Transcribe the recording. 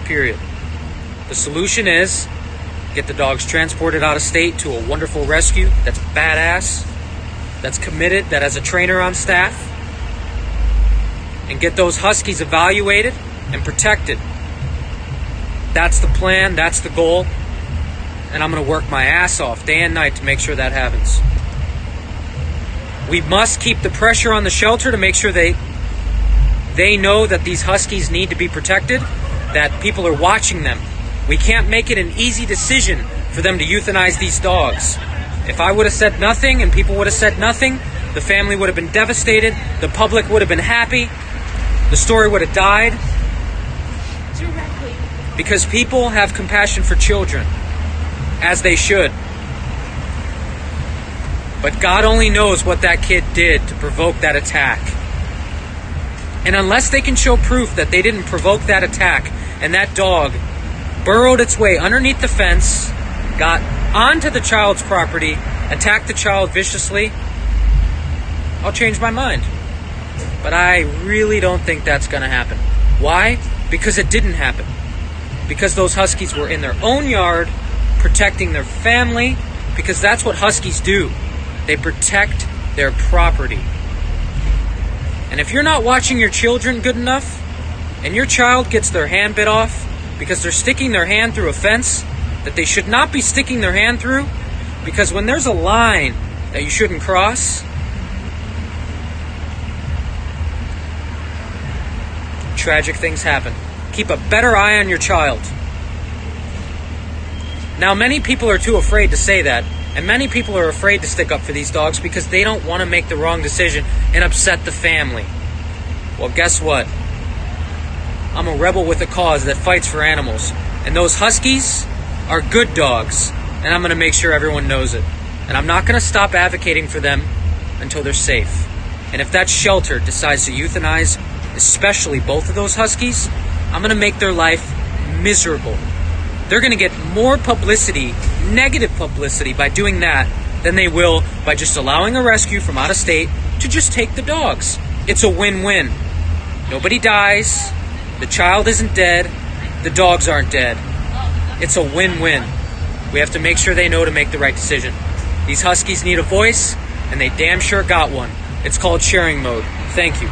period. The solution is get the dogs transported out of state to a wonderful rescue that's badass, that's committed, that has a trainer on staff, and get those Huskies evaluated and protected. That's the plan, that's the goal, and I'm going to work my ass off day and night to make sure that happens. We must keep the pressure on the shelter to make sure they know that these Huskies need to be protected, that people are watching them. We can't make it an easy decision for them to euthanize these dogs. If I would have said nothing and people would have said nothing, the family would have been devastated, the public would have been happy, the story would have died. Because people have compassion for children, as they should. But God only knows what that kid did to provoke that attack. And unless they can show proof that they didn't provoke that attack and that dog burrowed its way underneath the fence, got onto the child's property, attacked the child viciously, I'll change my mind. But I really don't think that's going to happen. Why? Because it didn't happen. Because those Huskies were in their own yard, protecting their family, because that's what Huskies do. They protect their property. And if you're not watching your children good enough, and your child gets their hand bit off because they're sticking their hand through a fence that they should not be sticking their hand through, because when there's a line that you shouldn't cross, tragic things happen. Keep a better eye on your child. Now, many people are too afraid to say that, and many people are afraid to stick up for these dogs because they don't want to make the wrong decision and upset the family. Well, guess what? I'm a rebel with a cause that fights for animals, and those Huskies are good dogs, and I'm going to make sure everyone knows it. And I'm not going to stop advocating for them until they're safe. And if that shelter decides to euthanize, especially both of those Huskies, I'm going to make their life miserable. They're going to get more publicity, negative publicity, by doing that than they will by just allowing a rescue from out of state to just take the dogs. It's a win-win. Nobody dies. The child isn't dead. The dogs aren't dead. It's a win-win. We have to make sure they know to make the right decision. These Huskies need a voice, and they damn sure got one. It's called sharing mode. Thank you.